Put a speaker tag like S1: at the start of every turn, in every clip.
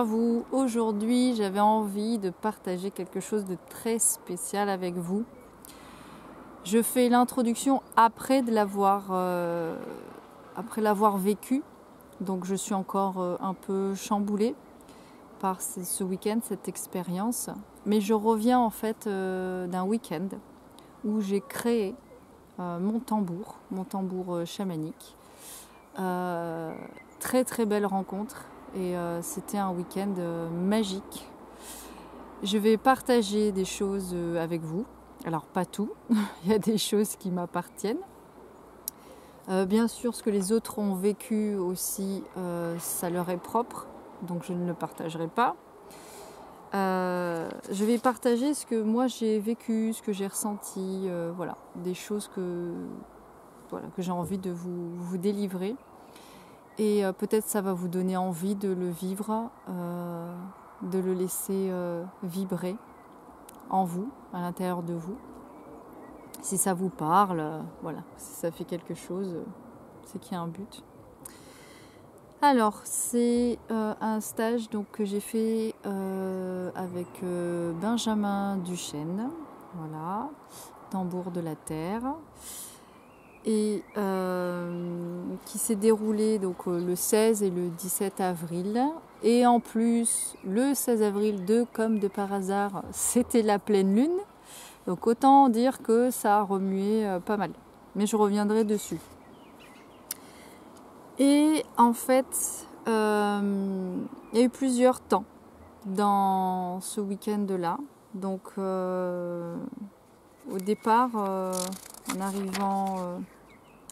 S1: à vous. Aujourd'hui, j'avais envie de partager quelque chose de très spécial avec vous. Je fais l'introduction après l'avoir vécu. Donc je suis encore un peu chamboulée par ce week-end, cette expérience. Mais je reviens en fait d'un week-end où j'ai créé mon tambour chamanique. Très très belle rencontre et c'était un week-end magique. Je vais partager des choses avec vous. Alors pas tout, il y a des choses qui m'appartiennent. Bien sûr, ce que les autres ont vécu aussi, ça leur est propre, donc je ne le partagerai pas. Je vais partager ce que moi j'ai vécu, ce que j'ai ressenti, voilà, des choses que j'ai envie de vous délivrer. Et peut-être ça va vous donner envie de le vivre, de le laisser vibrer en vous, à l'intérieur de vous. Si ça vous parle, voilà, si ça fait quelque chose, c'est qu'il y a un but. Alors, c'est un stage donc, que j'ai fait avec Benjamin Duchesne, voilà, tambour de la terre, et qui s'est déroulé donc, le 16 et le 17 avril. Et en plus, le 16 avril, comme de par hasard, c'était la pleine lune. Donc autant dire que ça a remué pas mal. Mais je reviendrai dessus. Et en fait, il y a eu plusieurs temps dans ce week-end-là. Donc au départ, en arrivant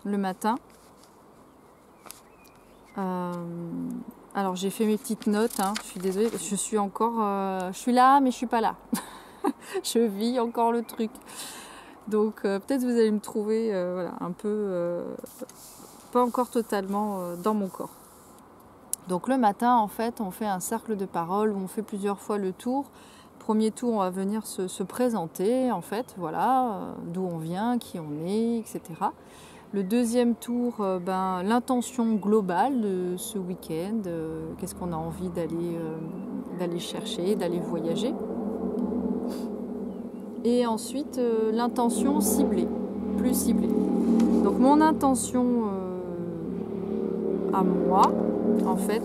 S1: le matin, alors j'ai fait mes petites notes, hein, je suis désolée, je suis là mais je suis pas là. Je vis encore le truc. Donc peut-être vous allez me trouver voilà, un peu pas encore totalement dans mon corps. Donc le matin, en fait, on fait un cercle de parole où on fait plusieurs fois le tour. Premier tour, on va venir se présenter, en fait, voilà, d'où on vient, qui on est, etc. Le deuxième tour, l'intention globale de ce week-end, qu'est-ce qu'on a envie d'aller chercher, d'aller voyager. Et ensuite, l'intention ciblée, plus ciblée. Donc mon intention à moi, en fait,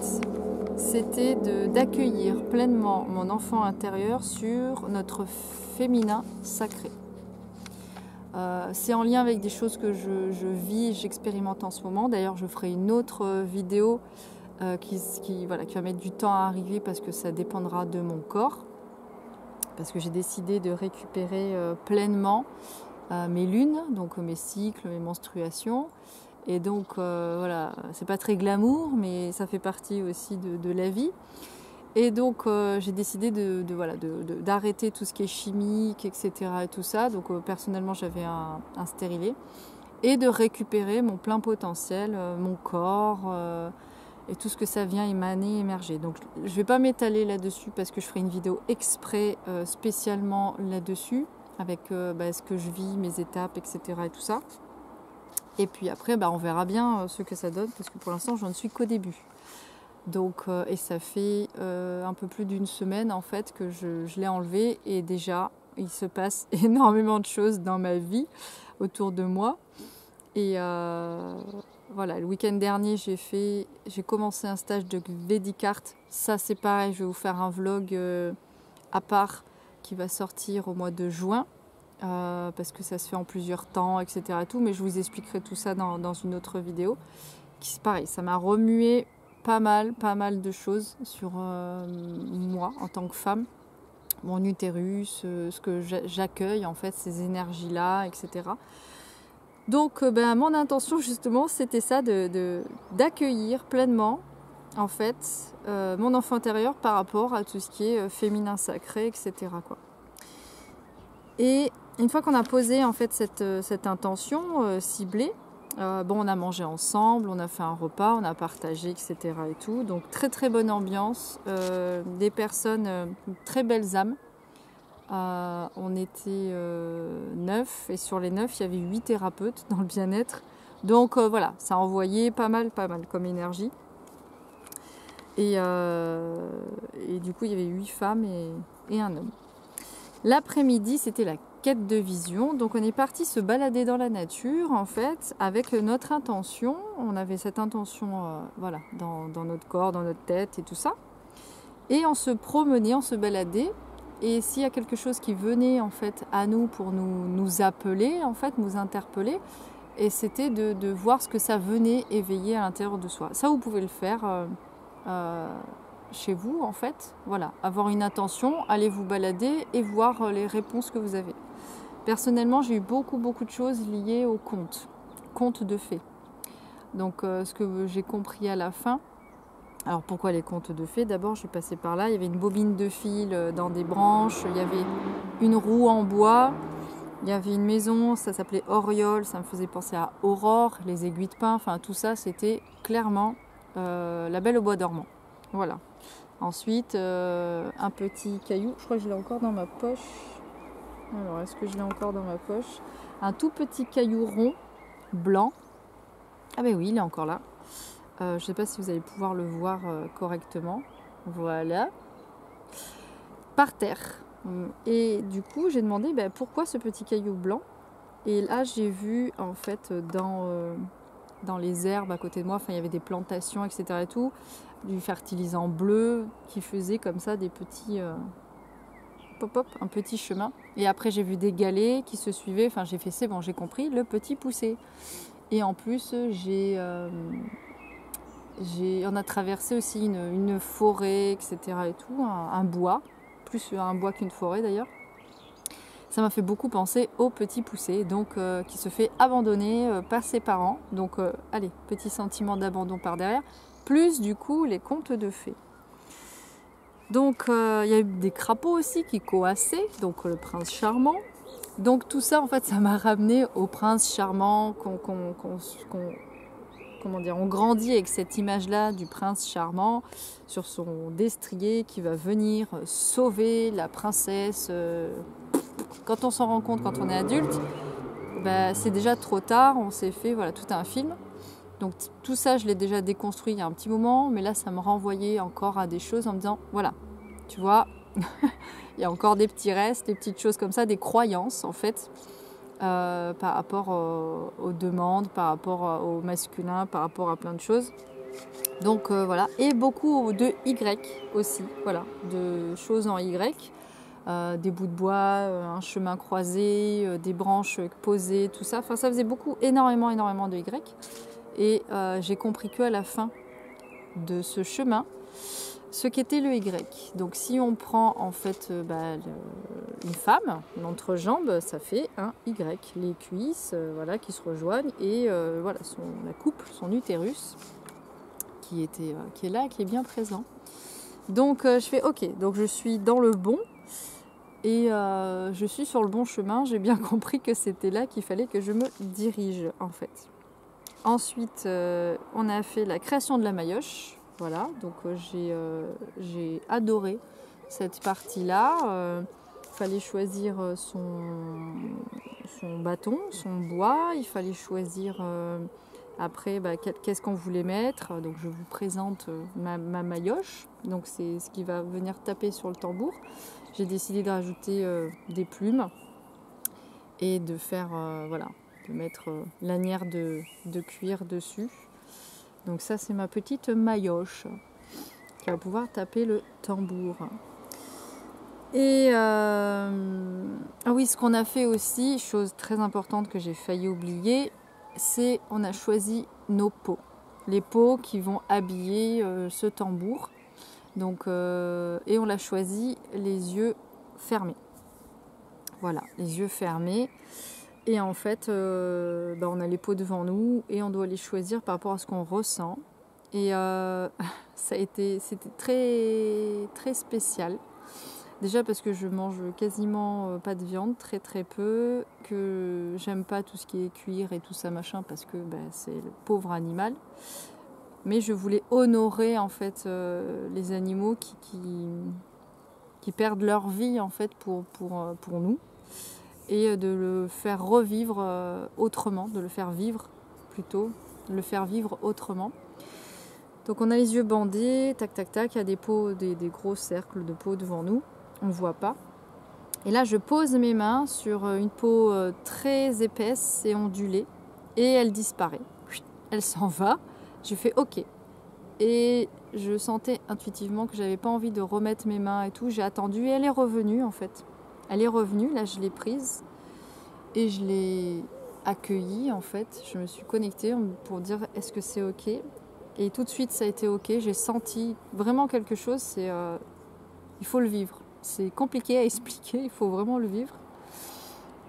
S1: c'était d'accueillir pleinement mon enfant intérieur sur notre féminin sacré. C'est en lien avec des choses que je vis, j'expérimente en ce moment. D'ailleurs, je ferai une autre vidéo qui va mettre du temps à arriver parce que ça dépendra de mon corps. Parce que j'ai décidé de récupérer pleinement mes lunes, donc mes cycles, mes menstruations. Et donc, voilà, c'est pas très glamour, mais ça fait partie aussi de la vie. Et donc, j'ai décidé d'arrêter tout ce qui est chimique, etc. et tout ça. Donc, personnellement, j'avais un stérilet. Et de récupérer mon plein potentiel, mon corps, et tout ce que ça vient émerger. Donc je ne vais pas m'étaler là-dessus parce que je ferai une vidéo exprès spécialement là-dessus avec ce que je vis, mes étapes, etc. et tout ça. Et puis après, on verra bien ce que ça donne parce que pour l'instant, je ne suis qu'au début. Donc, et ça fait un peu plus d'une semaine en fait que je l'ai enlevé et déjà, il se passe énormément de choses dans ma vie autour de moi. Et voilà, le week-end dernier, j'ai commencé un stage de Vedic Art. Ça, c'est pareil, je vais vous faire un vlog à part qui va sortir au mois de juin parce que ça se fait en plusieurs temps, etc. Et tout, mais je vous expliquerai tout ça dans une autre vidéo. C'est pareil, ça m'a remué pas mal de choses sur moi en tant que femme, mon utérus, ce que j'accueille en fait, ces énergies-là, etc. Donc mon intention justement c'était ça, d'accueillir pleinement en fait mon enfant intérieur par rapport à tout ce qui est féminin sacré, etc. quoi. Et une fois qu'on a posé en fait cette intention ciblée, on a mangé ensemble, on a fait un repas, on a partagé, etc. et tout. Donc très très bonne ambiance, des personnes, très belles âmes. On était 9 et sur les 9 il y avait 8 thérapeutes dans le bien-être, donc voilà, ça a envoyé pas mal comme énergie. Et du coup, il y avait 8 femmes et un homme. L'après-midi, c'était la quête de vision. Donc, on est parti se balader dans la nature, en fait, avec notre intention. On avait cette intention, voilà, dans notre corps, dans notre tête et tout ça. Et on se promenait, on se baladait. Et s'il y a quelque chose qui venait, en fait, à nous pour nous appeler, en fait, nous interpeller, et c'était de voir ce que ça venait éveiller à l'intérieur de soi. Ça, vous pouvez le faire chez vous, en fait. Voilà, avoir une intention, aller vous balader et voir les réponses que vous avez. Personnellement, j'ai eu beaucoup de choses liées au conte de fées. Donc, ce que j'ai compris à la fin. Alors, pourquoi les contes de fées? D'abord, je suis passée par là. Il y avait une bobine de fil dans des branches. Il y avait une roue en bois. Il y avait une maison, ça s'appelait Oriole. Ça me faisait penser à Aurore, les aiguilles de pin. Enfin, tout ça, c'était clairement la Belle au bois dormant. Voilà. Ensuite, un petit caillou. Je crois que je l'ai encore dans ma poche. Alors, est-ce que je l'ai encore dans ma poche? Un tout petit caillou rond, blanc. Ah ben oui, il est encore là. Je ne sais pas si vous allez pouvoir le voir correctement. Voilà. Par terre. Et du coup, j'ai demandé pourquoi ce petit caillou blanc. Et là, j'ai vu en fait dans les herbes à côté de moi, enfin, il y avait des plantations, etc. et tout, du fertilisant bleu qui faisait comme ça des petits pop-up, un petit chemin. Et après, j'ai vu des galets qui se suivaient. Enfin, j'ai fait, c'est bon, j'ai compris, le petit poussé. Et en plus, on a traversé aussi une forêt, etc. et tout, un bois, plus un bois qu'une forêt d'ailleurs. Ça m'a fait beaucoup penser au petit poussé, donc qui se fait abandonner par ses parents. Donc, allez, petit sentiment d'abandon par derrière, plus du coup les contes de fées. Donc, il y a eu des crapauds aussi qui coassaient, donc le prince charmant. Donc tout ça, en fait, ça m'a ramené au prince charmant on grandit avec cette image-là du prince charmant sur son destrier qui va venir sauver la princesse. Quand on s'en rend compte, quand on est adulte, c'est déjà trop tard, on s'est fait tout un film. Donc tout ça, je l'ai déjà déconstruit il y a un petit moment, mais là, ça me renvoyait encore à des choses en me disant, voilà, tu vois, il y a encore des petits restes, des petites choses comme ça, des croyances en fait, par rapport aux demandes, par rapport au masculin, par rapport à plein de choses. Donc voilà, et beaucoup de Y aussi, voilà, de choses en Y, des bouts de bois, un chemin croisé, des branches posées, tout ça. Enfin, ça faisait énormément de Y. Et j'ai compris qu'à la fin de ce chemin, ce qu'était le Y. Donc si on prend en fait une femme, l'entrejambe, ça fait un Y. Les cuisses qui se rejoignent et la couple, son utérus, qui est là, qui est bien présent. Donc je fais ok, donc je suis dans le bon et je suis sur le bon chemin. J'ai bien compris que c'était là qu'il fallait que je me dirige en fait. Ensuite, on a fait la création de la maillotche. Voilà, donc j'ai adoré cette partie-là. Il fallait choisir son bâton, son bois. Il fallait choisir après qu'est-ce qu'on voulait mettre. Donc je vous présente ma maillotche. Donc c'est ce qui va venir taper sur le tambour. J'ai décidé de rajouter des plumes et de faire de mettre lanière de cuir dessus. Donc ça, c'est ma petite maillotche qui va pouvoir taper le tambour. Et ah oui, ce qu'on a fait aussi, chose très importante que j'ai failli oublier, c'est on a choisi nos peaux. Les peaux qui vont habiller ce tambour. Donc, et on l'a choisi les yeux fermés. Voilà, les yeux fermés. Et en fait, on a les peaux devant nous et on doit les choisir par rapport à ce qu'on ressent. Et c'était très, très spécial. Déjà parce que je mange quasiment pas de viande, très très peu, que j'aime pas tout ce qui est cuir et tout ça machin parce que c'est le pauvre animal. Mais je voulais honorer en fait les animaux qui perdent leur vie en fait pour nous. Et de le faire revivre autrement, de le faire vivre plutôt, de le faire vivre autrement. Donc on a les yeux bandés, tac tac tac, il y a des peaux, des gros cercles de peau devant nous, on ne voit pas. Et là je pose mes mains sur une peau très épaisse et ondulée et elle disparaît. Elle s'en va, je fais ok. Et je sentais intuitivement que j'avais pas envie de remettre mes mains et tout, j'ai attendu et elle est revenue en fait. Elle est revenue, là je l'ai prise et je l'ai accueillie en fait. Je me suis connectée pour dire est-ce que c'est ok. Et tout de suite ça a été ok, j'ai senti vraiment quelque chose, il faut le vivre. C'est compliqué à expliquer, il faut vraiment le vivre.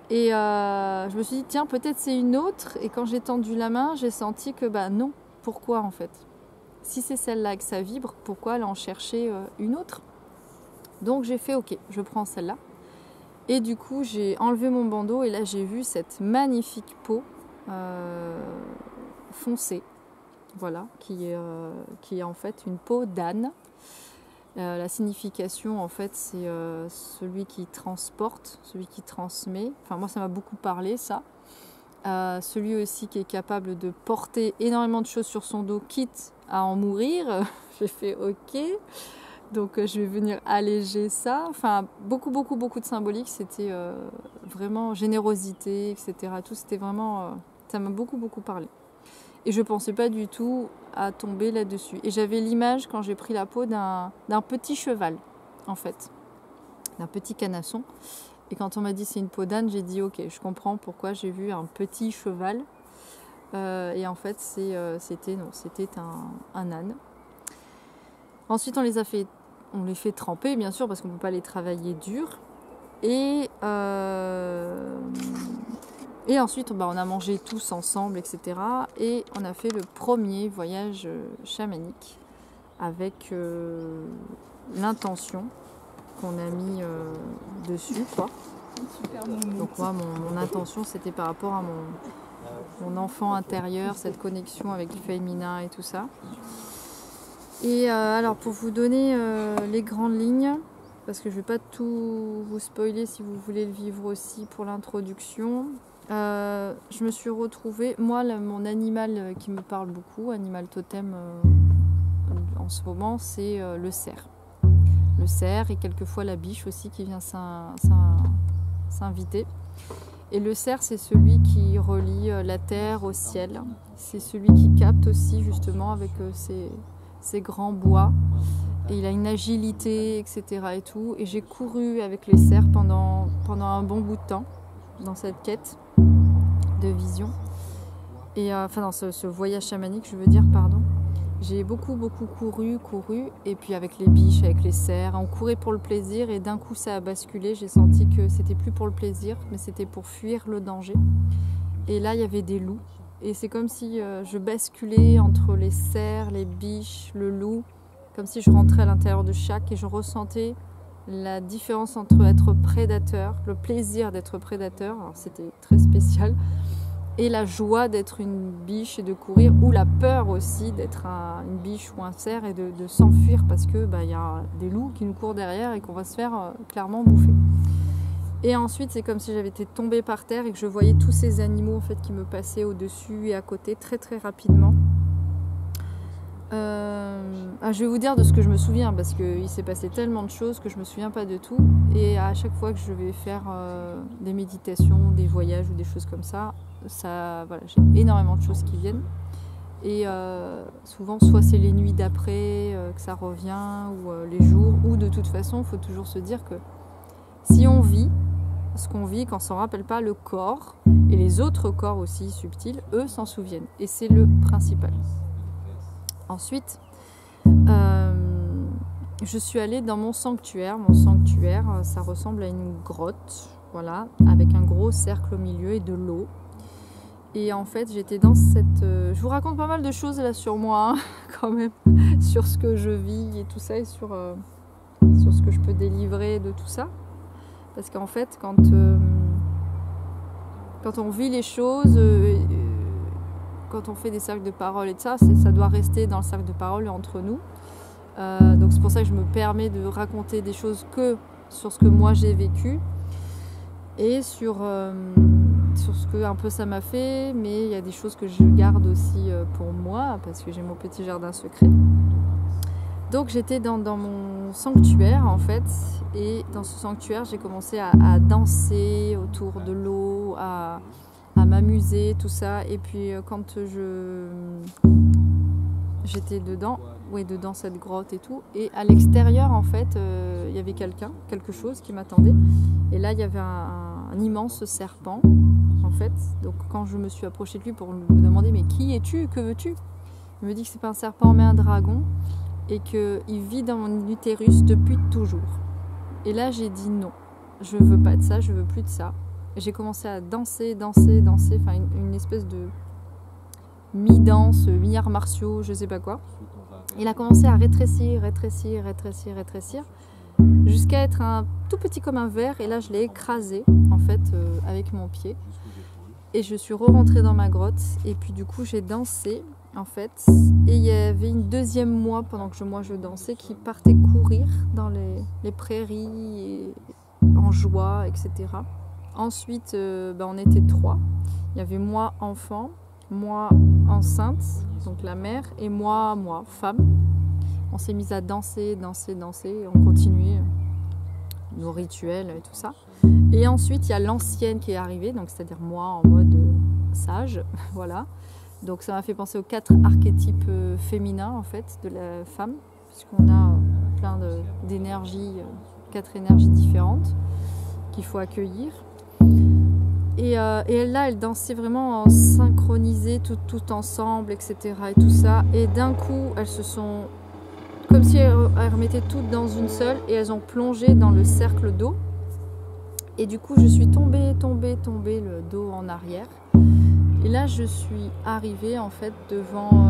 S1: Et je me suis dit, tiens, peut-être c'est une autre. Et quand j'ai tendu la main, j'ai senti que, bah non, pourquoi en fait? Si c'est celle-là et que ça vibre, pourquoi aller en chercher une autre? Donc j'ai fait, ok, je prends celle-là. Et du coup, j'ai enlevé mon bandeau et là, j'ai vu cette magnifique peau foncée. Voilà, qui est en fait une peau d'âne. La signification, en fait, c'est celui qui transporte, celui qui transmet. Enfin, moi, ça m'a beaucoup parlé, ça. Celui aussi qui est capable de porter énormément de choses sur son dos, quitte à en mourir. J'ai fait OK. Donc, je vais venir alléger ça. Enfin, beaucoup de symbolique. C'était vraiment générosité, etc. Tout, c'était vraiment... ça m'a beaucoup parlé. Et je ne pensais pas du tout à tomber là-dessus. Et j'avais l'image, quand j'ai pris la peau, d'un petit cheval, en fait. D'un petit canasson. Et quand on m'a dit c'est une peau d'âne, j'ai dit ok, je comprends pourquoi j'ai vu un petit cheval. Et en fait, c'était un âne. Ensuite, on les fait tremper, bien sûr, parce qu'on ne peut pas les travailler dur. Et ensuite, on a mangé tous ensemble, etc. Et on a fait le premier voyage chamanique avec l'intention qu'on a mis dessus, quoi. Donc moi, mon intention, c'était par rapport à mon enfant intérieur, cette connexion avec le féminin et tout ça. Et alors, pour vous donner les grandes lignes, parce que je ne vais pas tout vous spoiler si vous voulez le vivre aussi pour l'introduction. Je me suis retrouvée, moi mon animal qui me parle beaucoup, animal totem en ce moment, c'est le cerf. Le cerf et quelquefois la biche aussi qui vient s'inviter. Et le cerf, c'est celui qui relie la terre au ciel. C'est celui qui capte aussi justement avec ses grands bois. Et il a une agilité, etc. et tout. Et j'ai couru avec les cerfs pendant un bon bout de temps dans cette quête de vision. Et enfin dans ce voyage chamanique, je veux dire, pardon. J'ai beaucoup couru. Et puis avec les biches, avec les cerfs, on courait pour le plaisir. Et d'un coup, ça a basculé. J'ai senti que c'était plus pour le plaisir, mais c'était pour fuir le danger. Et là, il y avait des loups. Et c'est comme si je basculais entre les cerfs, les biches, le loup. Comme si je rentrais à l'intérieur de chaque et je ressentais la différence entre être prédateur, le plaisir d'être prédateur, alors c'était très spécial, et la joie d'être une biche et de courir, ou la peur aussi d'être une biche ou un cerf et de s'enfuir parce que y a des loups qui nous courent derrière et qu'on va se faire clairement bouffer. Et ensuite, c'est comme si j'avais été tombée par terre et que je voyais tous ces animaux en fait qui me passaient au-dessus et à côté très rapidement. Je vais vous dire de ce que je me souviens parce qu'il s'est passé tellement de choses que je me souviens pas de tout, et à chaque fois que je vais faire des méditations, des voyages ou des choses comme ça, voilà, j'ai énormément de choses qui viennent, et souvent soit c'est les nuits d'après que ça revient, ou les jours, ou de toute façon il faut toujours se dire que si on vit ce qu'on vit, quand on s'en rappelle pas, le corps et les autres corps aussi subtils, eux s'en souviennent, et c'est le principal. Ensuite, je suis allée dans mon sanctuaire. Mon sanctuaire, ça ressemble à une grotte, voilà, avec un gros cercle au milieu et de l'eau. Et en fait, j'étais dans cette... je vous raconte pas mal de choses là sur moi, hein, quand même, sur ce que je vis et tout ça, et sur ce que je peux délivrer de tout ça. Parce qu'en fait, quand on vit les choses... quand on fait des cercles de parole et de ça doit rester dans le cercle de parole entre nous. Donc c'est pour ça que je me permets de raconter des choses que sur ce que moi j'ai vécu et sur sur ce que un peu ça m'a fait, mais il y a des choses que je garde aussi pour moi, parce que j'ai mon petit jardin secret. Donc j'étais dans mon sanctuaire en fait, et dans ce sanctuaire j'ai commencé à danser autour de l'eau, à m'amuser, tout ça. Et puis quand j'étais dedans, ouais, dedans cette grotte et tout, et à l'extérieur en fait il y avait quelque chose qui m'attendait, et là il y avait un immense serpent en fait. Donc quand je me suis approchée de lui pour me demander mais qui es-tu, que veux-tu, il me dit que c'est pas un serpent mais un dragon, et qu'il vit dans mon utérus depuis toujours. Et là j'ai dit non, je veux pas de ça, je veux plus de ça. Et j'ai commencé à danser, enfin une espèce de mi-danse, mi-arts martiaux, je sais pas quoi. Il a commencé à rétrécir, jusqu'à être un tout petit comme un verre, et là je l'ai écrasé en fait avec mon pied. Et je suis re-rentrée dans ma grotte, et puis du coup j'ai dansé en fait, et il y avait une deuxième moi pendant que je dansais qui partait courir dans les prairies et en joie, etc. Ensuite on était 3, il y avait moi enfant, moi enceinte, donc la mère, et moi femme. On s'est mis à danser, on continuait nos rituels et tout ça. Et ensuite il y a l'ancienne qui est arrivée, donc c'est-à-dire moi en mode sage, voilà. Donc ça m'a fait penser aux 4 archétypes féminins en fait de la femme, puisqu'on a plein d'énergies, 4 énergies différentes qu'il faut accueillir. Et là, elle dansait vraiment en synchronisé, tout ensemble, etc. et tout ça. Et d'un coup, elles se sont, comme si elles remettaient toutes dans une seule, et elles ont plongé dans le cercle d'eau. Et du coup, je suis tombée, le dos en arrière. Et là, je suis arrivée en fait devant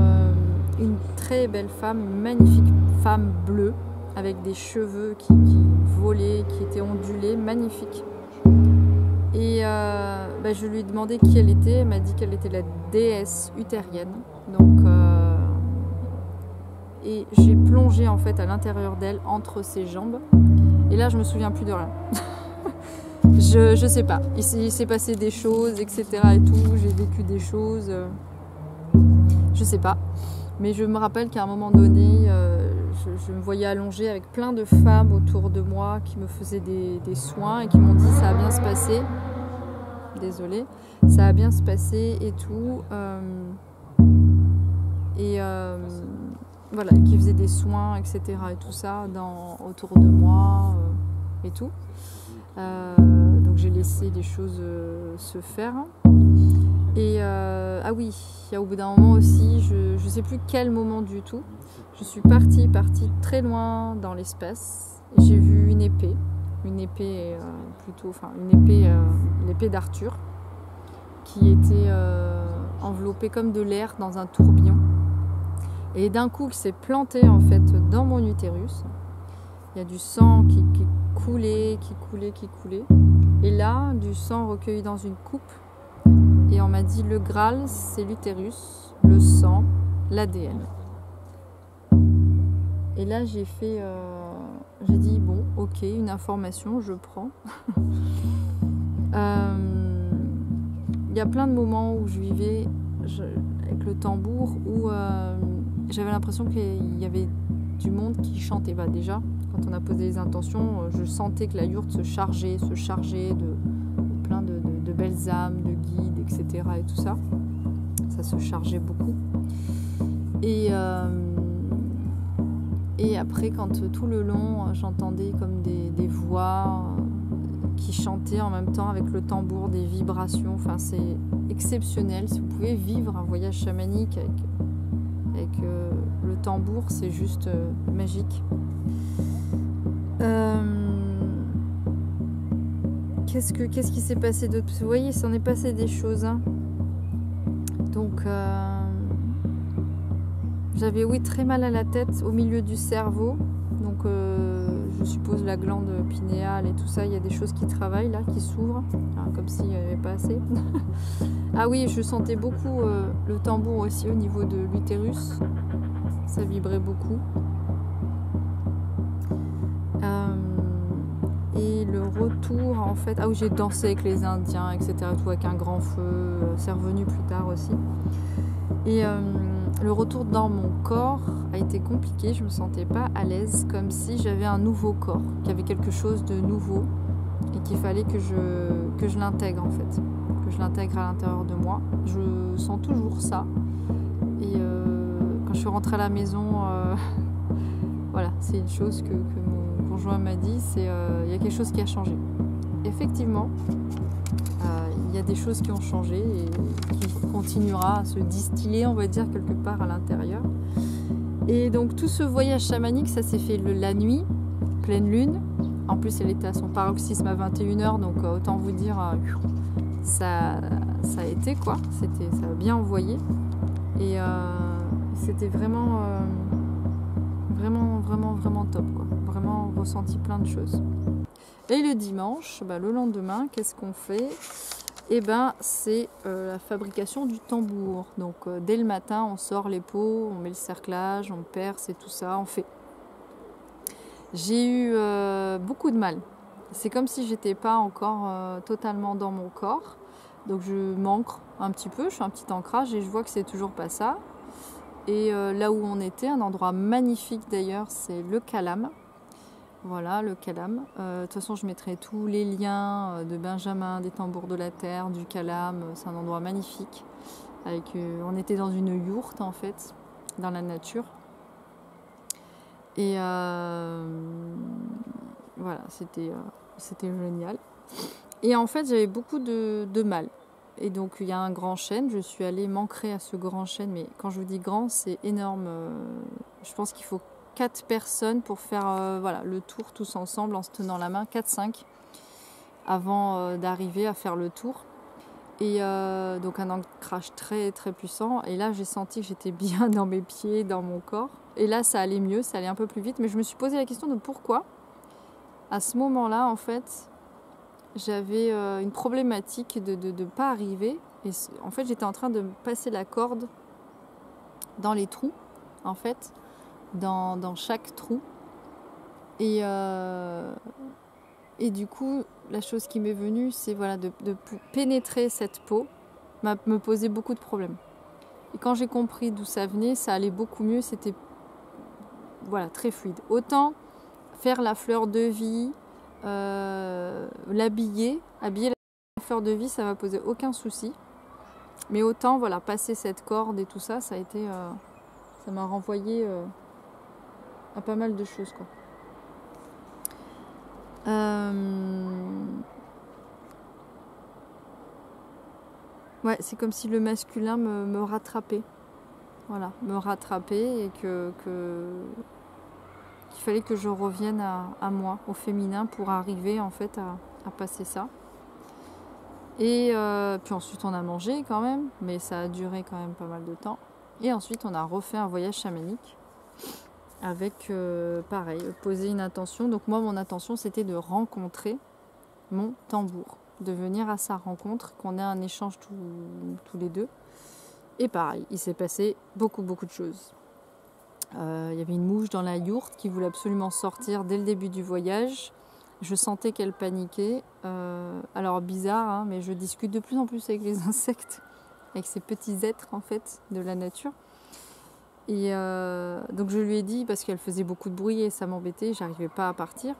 S1: une très belle femme, une magnifique femme bleue, avec des cheveux qui volaient, qui étaient ondulés, magnifiques. Et je lui ai demandé qui elle était. Elle m'a dit qu'elle était la déesse utérienne. Donc, et j'ai plongé en fait à l'intérieur d'elle, entre ses jambes. Et là, je me souviens plus de rien. Je sais pas. Il s'est passé des choses, etc. et tout. J'ai vécu des choses. Je sais pas. Mais je me rappelle qu'à un moment donné, je me voyais allongée avec plein de femmes autour de moi qui me faisaient des soins et qui m'ont dit ça va bien se passer. Désolée, ça va bien se passer et tout. Voilà, qui faisaient des soins, etc. et tout ça autour de moi et tout. Donc j'ai laissé les choses se faire. Et ah oui, au bout d'un moment aussi, je ne sais plus quel moment du tout, je suis partie très loin dans l'espace. J'ai vu une épée d'Arthur, qui était enveloppée comme de l'air dans un tourbillon. Et d'un coup, qui s'est planté en fait dans mon utérus. Il y a du sang qui coulait. Et là, du sang recueilli dans une coupe. Et on m'a dit le Graal, c'est l'utérus, le sang, l'ADN. Et là, j'ai dit bon, ok, une information, je prends. Il y a plein de moments où je vivais avec le tambour, où j'avais l'impression qu'il y avait du monde qui chantait. Déjà, quand on a posé les intentions, je sentais que la yourte se chargeait de plein de belles âmes, de guides, etc. et tout ça. Ça se chargeait beaucoup. Et après, quand tout le long, j'entendais comme des voix qui chantaient en même temps avec le tambour, des vibrations. Enfin, c'est exceptionnel. Si vous pouvez vivre un voyage chamanique avec le tambour, c'est juste magique. Qu'est-ce qui s'est passé d'autre? Vous voyez, il s'en est passé des choses. Hein. Donc, j'avais très mal à la tête, au milieu du cerveau. Donc, je suppose la glande pinéale et tout ça, il y a des choses qui travaillent là, qui s'ouvrent, comme s'il n'y avait pas assez. Ah oui, je sentais beaucoup le tambour aussi au niveau de l'utérus. Ça vibrait beaucoup. Et le retour tour en fait, où j'ai dansé avec les Indiens, etc. Tout avec un grand feu, c'est revenu plus tard aussi. Et le retour dans mon corps a été compliqué, je me sentais pas à l'aise, comme si j'avais un nouveau corps, qu'il y avait quelque chose de nouveau et qu'il fallait que je l'intègre en fait, que je l'intègre à l'intérieur de moi. Je sens toujours ça. Et quand je suis rentrée à la maison, voilà, c'est une chose que mon conjoint m'a dit, c'est il y a quelque chose qui a changé. Effectivement, il y a des choses qui ont changé et qui continuera à se distiller, on va dire, quelque part à l'intérieur. Et donc tout ce voyage chamanique, ça s'est fait la nuit, pleine lune. En plus, elle était à son paroxysme à 21h, donc autant vous dire, ça a été quoi, ça a bien envoyé. Et c'était vraiment top, quoi. Vraiment ressenti plein de choses. Et le dimanche, le lendemain, qu'est-ce qu'on fait? Eh ben, c'est la fabrication du tambour. Donc, dès le matin, on sort les pots, on met le cerclage, on perce et tout ça, on fait. J'ai eu beaucoup de mal. C'est comme si j'étais pas encore totalement dans mon corps. Donc, je m'ancre un petit peu, je fais un petit ancrage et je vois que c'est toujours pas ça. Et là où on était, un endroit magnifique d'ailleurs, c'est le Kalam. Voilà, le Kalam. De toute façon, je mettrai tous les liens de Benjamin, des tambours de la terre, du Kalam. C'est un endroit magnifique. On était dans une yourte, en fait, dans la nature. Et voilà, c'était génial. Et en fait, j'avais beaucoup de mal. Et donc, il y a un grand chêne. Je suis allée m'ancrer à ce grand chêne. Mais quand je vous dis grand, c'est énorme. Je pense qu'il faut 4 personnes pour faire le tour tous ensemble en se tenant la main, 4-5, avant d'arriver à faire le tour. Et donc un ancrage très très puissant. Et là, j'ai senti que j'étais bien dans mes pieds, dans mon corps. Et là, ça allait mieux, ça allait un peu plus vite. Mais je me suis posé la question de pourquoi, à ce moment-là, en fait, j'avais une problématique de ne pas arriver. Et en fait, j'étais en train de passer la corde dans les trous, en fait. Dans chaque trou et du coup la chose qui m'est venue c'est de pénétrer cette peau me posait beaucoup de problèmes et quand j'ai compris d'où ça venait ça allait beaucoup mieux, c'était très fluide. Autant faire la fleur de vie, habiller la fleur de vie, ça m'a posé aucun souci, mais autant passer cette corde et tout ça, ça a été ça m'a renvoyé à pas mal de choses, quoi. Ouais, c'est comme si le masculin me rattrapait. Voilà, me rattrapait et qu'il fallait que je revienne à moi, au féminin, pour arriver en fait à passer ça. Et puis ensuite on a mangé quand même, mais ça a duré quand même pas mal de temps. Et ensuite on a refait un voyage chamanique. Avec, pareil, poser une intention. Donc moi, mon intention, c'était de rencontrer mon tambour, de venir à sa rencontre, qu'on ait un échange tous les deux. Et pareil, il s'est passé beaucoup de choses. Il y avait une mouche dans la yourte qui voulait absolument sortir dès le début du voyage. Je sentais qu'elle paniquait. Alors bizarre, hein, mais je discute de plus en plus avec les insectes, avec ces petits êtres en fait de la nature. Et donc je lui ai dit, parce qu'elle faisait beaucoup de bruit et ça m'embêtait, j'arrivais pas à partir,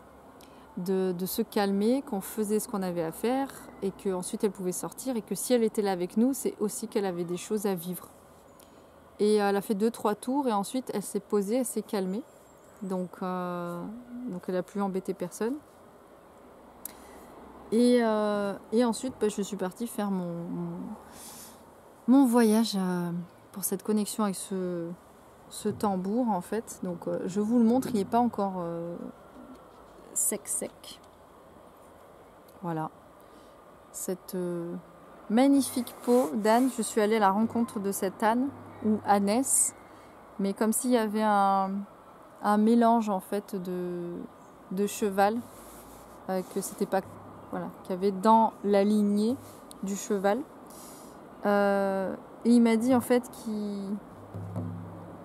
S1: de se calmer, qu'on faisait ce qu'on avait à faire et qu'ensuite elle pouvait sortir et que si elle était là avec nous, c'est aussi qu'elle avait des choses à vivre. Et elle a fait 2-3 tours et ensuite elle s'est posée, elle s'est calmée. Donc elle n'a plus embêté personne. Et ensuite je suis partie faire mon voyage pour cette connexion avec ce tambour en fait. Donc je vous le montre, il n'est pas encore sec. Voilà. Cette magnifique peau d'âne, je suis allée à la rencontre de cette âne ou ânesse, mais comme s'il y avait un mélange en fait de cheval que c'était pas qu'il y avait dans la lignée du cheval. Et il m'a dit en fait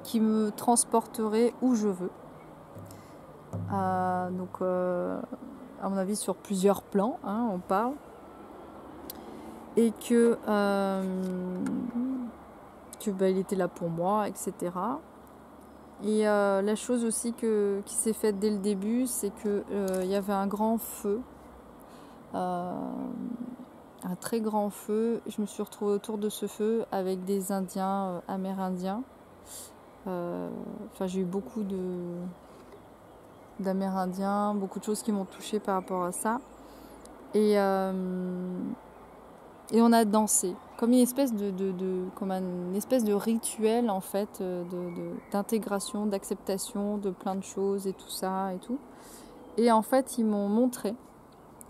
S1: qui me transporterait où je veux. Donc à mon avis sur plusieurs plans, hein, on parle, et que il était là pour moi, etc. Et la chose aussi qui s'est faite dès le début, c'est que il y avait un grand feu, un très grand feu. Je me suis retrouvée autour de ce feu avec des Indiens amérindiens. Enfin, j'ai eu beaucoup d'Amérindiens, beaucoup de choses qui m'ont touchée par rapport à ça. Et on a dansé, comme une espèce comme une espèce de rituel en fait, d'intégration, d'acceptation de plein de choses et tout ça et tout. Et en fait, ils m'ont montré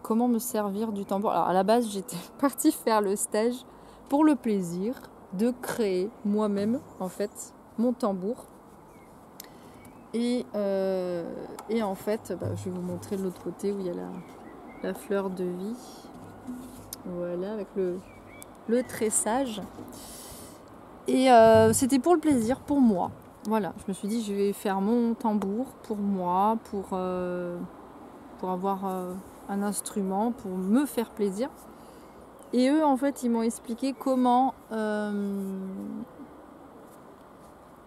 S1: comment me servir du tambour. Alors à la base, j'étais partie faire le stage pour le plaisir de créer moi-même en fait mon tambour. Et en fait, je vais vous montrer de l'autre côté où il y a la fleur de vie. Voilà, avec le tressage. Et c'était pour le plaisir, pour moi. Voilà, je me suis dit, je vais faire mon tambour pour moi, pour avoir un instrument, pour me faire plaisir. Et eux, en fait, ils m'ont expliqué comment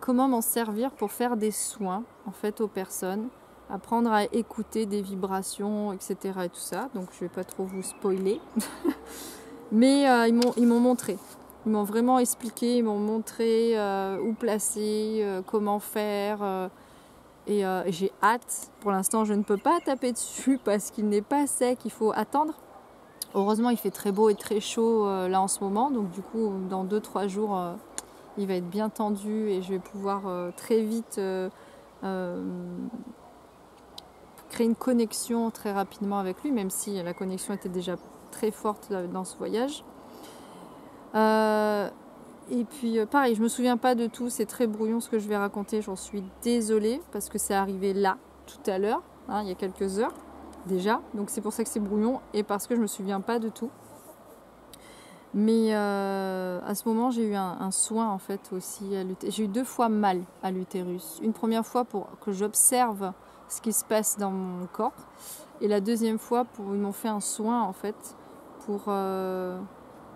S1: m'en servir pour faire des soins, en fait, aux personnes. Apprendre à écouter des vibrations, etc. et tout ça. Donc, je vais pas trop vous spoiler. Mais ils m'ont montré. Ils m'ont vraiment expliqué, ils m'ont montré où placer, comment faire. Et j'ai hâte. Pour l'instant, je ne peux pas taper dessus parce qu'il n'est pas sec. Il faut attendre. Heureusement, il fait très beau et très chaud là en ce moment. Donc du coup, dans 2-3 jours, il va être bien tendu et je vais pouvoir très vite créer une connexion très rapidement avec lui, même si la connexion était déjà très forte dans ce voyage. Et puis pareil, je me souviens pas de tout, c'est très brouillon ce que je vais raconter, j'en suis désolée parce que c'est arrivé là, tout à l'heure, hein, il y a quelques heures déjà, donc c'est pour ça que c'est brouillon et parce que je me souviens pas de tout. Mais à ce moment, j'ai eu un soin en fait aussi à l'utérus. J'ai eu 2 fois mal à l'utérus. Une première fois pour que j'observe ce qui se passe dans mon corps et la deuxième fois ils m'ont fait un soin en fait pour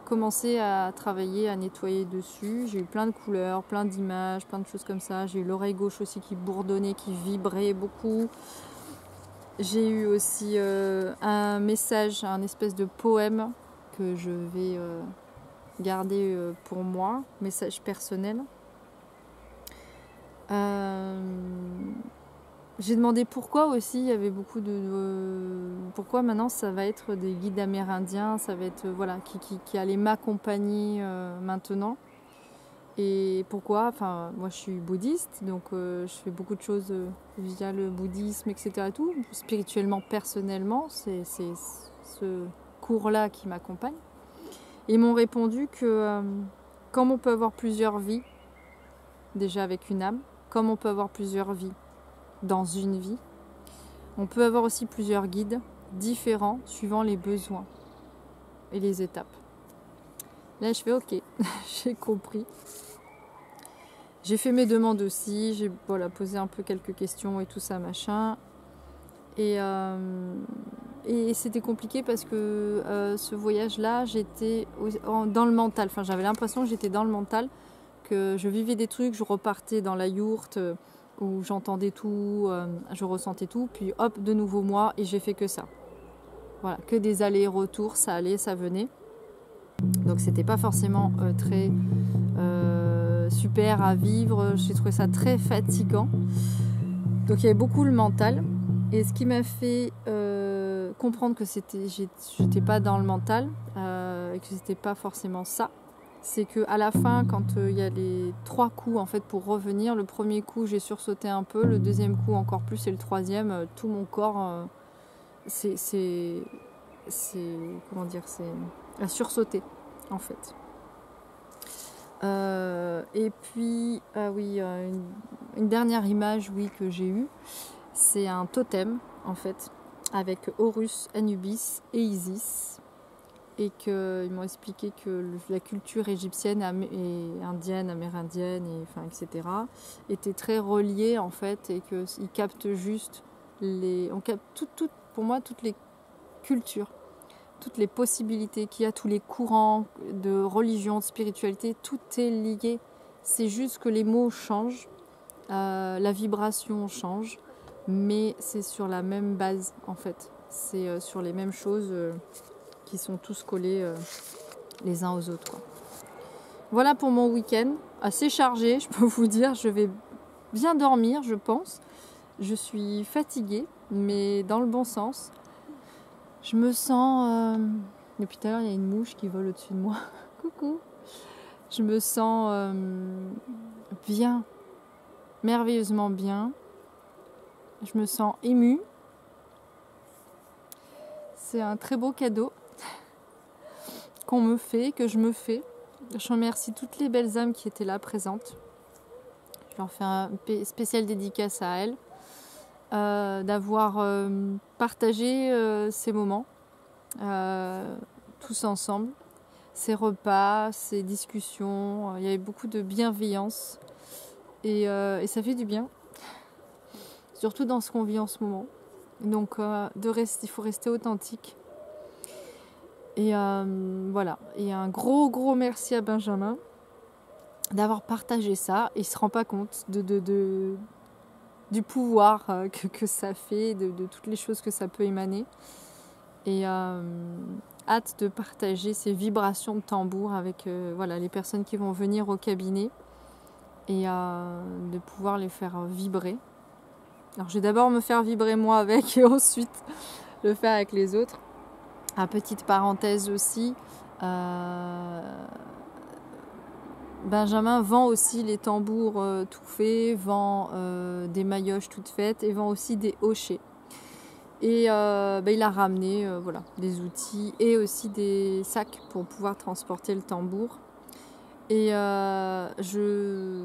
S1: commencer à travailler, à nettoyer dessus. J'ai eu plein de couleurs, plein d'images, plein de choses comme ça. J'ai eu l'oreille gauche aussi qui bourdonnait, qui vibrait beaucoup. J'ai eu aussi un message, un espèce de poème que je vais garder pour moi, message personnel. J'ai demandé pourquoi aussi il y avait beaucoup pourquoi maintenant ça va être des guides amérindiens, ça va être qui allaient m'accompagner maintenant. Et pourquoi, enfin moi je suis bouddhiste, donc je fais beaucoup de choses via le bouddhisme, etc. et tout, spirituellement, personnellement, c'est ce cours-là qui m'accompagne. Et ils m'ont répondu que comme on peut avoir plusieurs vies, déjà avec une âme, comme on peut avoir plusieurs vies dans une vie, on peut avoir aussi plusieurs guides différents suivant les besoins et les étapes. Là je fais ok, j'ai compris. J'ai fait mes demandes aussi, j'ai posé un peu quelques questions et tout ça machin. Et c'était compliqué parce que ce voyage-là, j'étais dans le mental. Enfin, j'avais l'impression que j'étais dans le mental, que je vivais des trucs, je repartais dans la yourte où j'entendais tout, je ressentais tout, puis hop, de nouveau moi, et j'ai fait que ça. Voilà, que des allers-retours, ça allait, ça venait. Donc c'était pas forcément très super à vivre, j'ai trouvé ça très fatigant. Donc il y avait beaucoup le mental. Et ce qui m'a fait comprendre que j'étais pas dans le mental et que c'était pas forcément ça, c'est que à la fin, quand il y a les 3 coups en fait pour revenir, le premier coup j'ai sursauté un peu, le deuxième coup encore plus et le troisième, tout mon corps c'est comment dire, c'est à sursauter en fait. Et puis une dernière image que j'ai eue, c'est un totem en fait avec Horus, Anubis et Isis, et qu'ils m'ont expliqué que la culture égyptienne et indienne, amérindienne etc. était très reliée en fait, et qu'ils captent juste on capte pour moi toutes les culture, toutes les possibilités qu'il y a, tous les courants de religion, de spiritualité, tout est lié. C'est juste que les mots changent, la vibration change, mais c'est sur la même base en fait. C'est sur les mêmes choses qui sont tous collés les uns aux autres, quoi. Voilà pour mon week-end, assez chargé, je peux vous dire, je vais bien dormir, je pense. Je suis fatiguée, mais dans le bon sens. Je me sens... Depuis tout à l'heure, il y a une mouche qui vole au-dessus de moi. Coucou. Je me sens bien, merveilleusement bien. Je me sens émue. C'est un très beau cadeau qu'on me fait, que je me fais. Je remercie toutes les belles âmes qui étaient là présentes. Je leur fais un spécial dédicace à elles. D'avoir partagé ces moments tous ensemble, ces repas, ces discussions. Il y avait beaucoup de bienveillance et ça fait du bien, surtout dans ce qu'on vit en ce moment. Donc il faut rester authentique. Et voilà. Et un gros merci à Benjamin d'avoir partagé ça. Il ne se rend pas compte du pouvoir que ça fait, de toutes les choses que ça peut émaner. Et hâte de partager ces vibrations de tambour avec voilà, les personnes qui vont venir au cabinet et de pouvoir les faire vibrer. Alors je vais d'abord me faire vibrer moi avec et ensuite le faire avec les autres. À petite parenthèse aussi, Benjamin vend aussi les tambours tout faits, vend des maillotches toutes faites et vend aussi des hochets. Et il a ramené voilà, des outils et aussi des sacs pour pouvoir transporter le tambour. Et je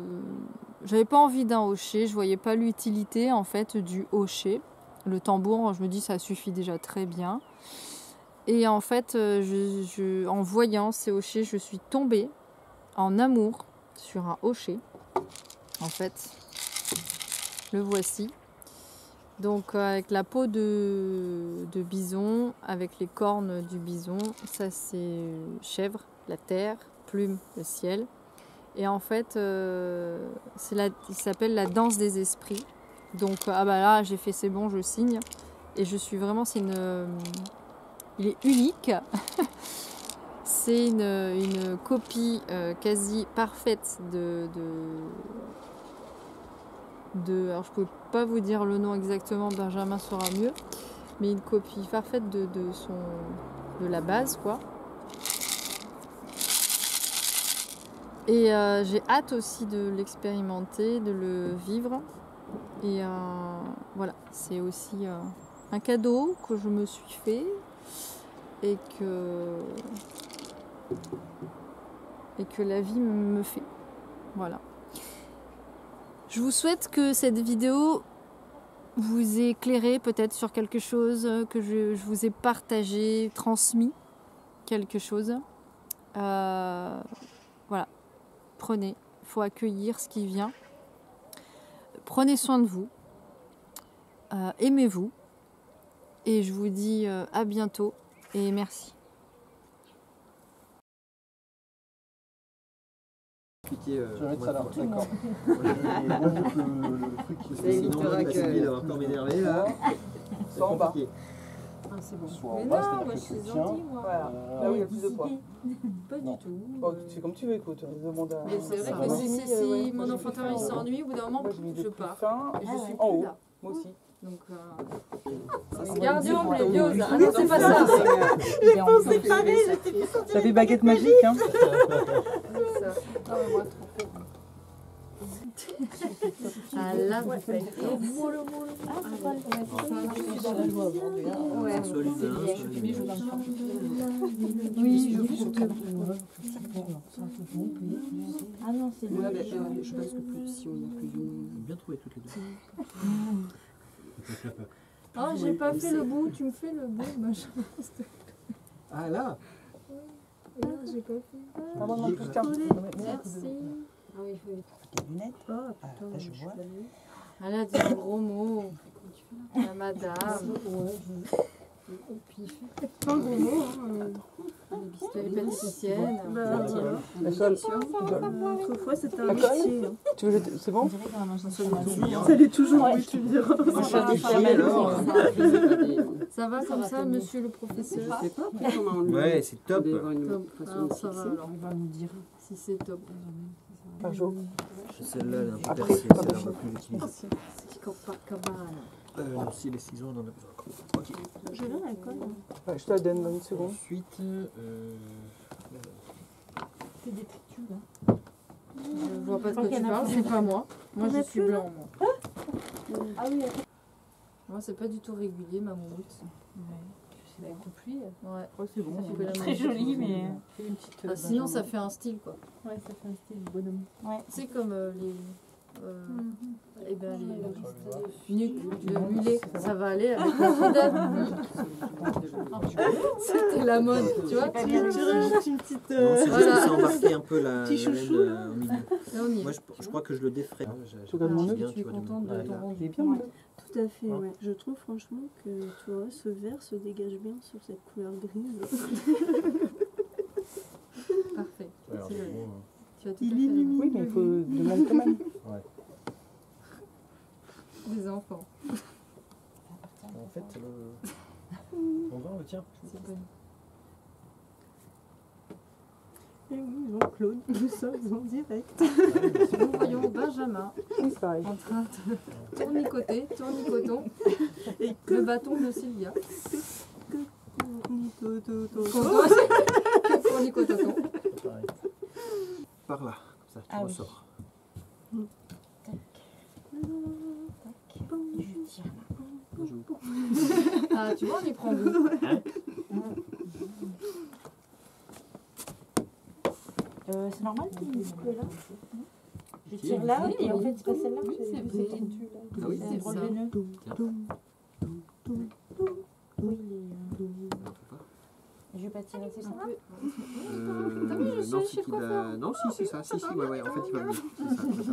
S1: n'avais pas envie d'un hochet, je ne voyais pas l'utilité en fait du hochet. Le tambour, je me dis ça suffit déjà très bien. Et en fait, en voyant ces hochets, je suis tombée en amour sur un hochet. En fait, le voici. Donc avec la peau de bison, avec les cornes du bison, ça c'est chèvre, la terre, plume, le ciel. Et en fait, il s'appelle la danse des esprits. Donc ah bah là j'ai fait c'est bon, je signe. Et je suis vraiment, il est unique. C'est une copie quasi parfaite alors je peux pas vous dire le nom exactement, Benjamin saura mieux, mais une copie parfaite de la base quoi. Et j'ai hâte aussi de l'expérimenter, de le vivre. Et voilà, c'est aussi un cadeau que je me suis fait et que la vie me fait. Voilà. Je vous souhaite que cette vidéo vous ait éclairé peut-être sur quelque chose, que je vous ai partagé, transmis quelque chose. Voilà. Prenez, il faut accueillir ce qui vient. Prenez soin de vous. Aimez-vous. Et je vous dis à bientôt et merci.
S2: Je vais mettre ça là, d'accord. Le truc qui fait normal, il va encore m'énerver là. C'est compliqué.
S1: Ah, c'est bon.
S2: Soit en
S1: Mais
S2: bas,
S1: non,
S2: c'est-à-dire
S1: moi
S2: que
S1: je suis
S2: tu tiens.
S1: gentille, moi.
S3: Voilà. Là où il y a plus de poids.
S1: Pas du tout.
S3: Oh, c'est comme tu veux, écoute. Demande à...
S1: Mais c'est vrai
S2: Ça
S1: que
S2: va.
S1: si mon enfant il s'ennuie, au bout d'un moment,
S3: Moi, je mets
S1: je
S3: des plus
S1: pars.
S3: fins et je
S1: Ah,
S3: suis
S1: ouais.
S3: en haut.
S1: Là.
S3: Moi aussi.
S1: Donc,
S3: c'est
S1: Gardium,
S3: bon.
S1: les vieux. Ah non, c'est pas ça.
S3: J'ai pensé pareil, ça fait baguette magique, hein.
S1: Ah ouais, moi, trop. Ah là, vous faites.
S4: Oui, ah non, c'est
S5: je pense que plus, si on y a plus d'une...
S2: Bien trouvé toutes les deux.
S1: Ah, j'ai pas fait le bout, tu me fais le bout, machin.
S2: Ah là.
S1: Ah, j'ai pas fait.
S3: Ah non, plus qu'un.
S1: Merci.
S5: Ah oui, il faut...
S4: tes lunettes.
S1: Oh,
S4: Ah,
S1: putain,
S4: là, je vois.
S1: Elle a dit un gros mot. La madame.
S5: au pif.
S3: Pas un gros mot. Hein.
S1: Les pâtissiennes.
S3: La seule. Autrefois, c'était un métier. Hein.
S6: Tu veux c'est bon?
S3: Ça l'est toujours, oui, tu me diras.
S1: Ça va comme ça, monsieur le professeur?
S5: Je sais pas comment on le
S2: Ouais, c'est top.
S1: Alors ça va alors.
S5: On va nous dire.
S1: Si c'est top.
S6: Par jour.
S2: Celle-là, elle est un peu
S6: Après,
S2: percée,
S6: pas
S2: celle-là, on
S6: de
S2: va plus l'utiliser. Non, si, les ciseaux, on en a besoin encore. Ok.
S3: Je l'ai l'alcool.
S6: Ouais, je te la donne dans une seconde.
S2: Ensuite,
S4: C'est des tritus là.
S1: Je vois pas de quoi tu parles, c'est pas moi. Moi je suis blanc, moi.
S4: Ah oui,
S1: Moi c'est pas du tout régulier ma moumoute.
S4: c'est la compris.
S1: Ouais.
S6: Oh, c'est bon.
S1: Ça fait la
S4: Très
S1: même
S4: joli,
S1: chose.
S4: mais.
S6: Une petite,
S1: Ah, sinon ça fait un style quoi.
S4: Ouais, ça fait un style bonhomme. Ouais.
S1: C'est comme les. Eh ben les nuques de mulet, ça va aller avec la fidèle. C'était la mode, tu vois.
S3: Tu rajoutes une petite.
S2: non, c'est
S1: Voilà.
S2: juste que c'est embarqué un peu la
S3: Petit chouchou,
S2: laine au milieu.
S1: Là, on y est.
S2: Moi, je crois que je le défrais.
S6: Tu regardes mon œuf?
S1: Je suis contente de ton rendu.
S6: Il est bien, mon œuf.
S3: Tout à fait, ouais. Je trouve franchement que tu vois, ce vert se dégage bien sur cette couleur grise.
S1: Parfait. Tu as tout à fait
S3: Il illumine.
S6: Oui, mais il faut demander quand même.
S1: des enfants.
S2: En fait, on va, on le tient.
S1: C'est pas
S3: Et oui, Jean-Claude, nous sommes en direct.
S1: Nous voyons Benjamin
S6: Oui, c'est pareil.
S1: en train de tournicoter, tournicoton,
S3: Et
S1: le bâton de Sylvia. Tournicoton.
S2: Par là, comme ça, tu ressors.
S1: Ah, tu vois, on y prend goût.
S4: C'est normal qu'il se là. Je tire là et en fait c'est pas celle-là.
S1: Oui, c'est
S4: vrai.
S1: vrai.
S2: Ah oui,
S1: C'est ça.
S4: Le nœud. Oui, je vais pas tirer, c'est ça.
S1: T'as vu, je suis
S2: non,
S1: chez
S2: c'est
S1: le
S2: qu'il a...
S1: coiffeur.
S2: Non, si, c'est ça. Si, ouais, en fait, il va venir. C'est ça, t'as raison.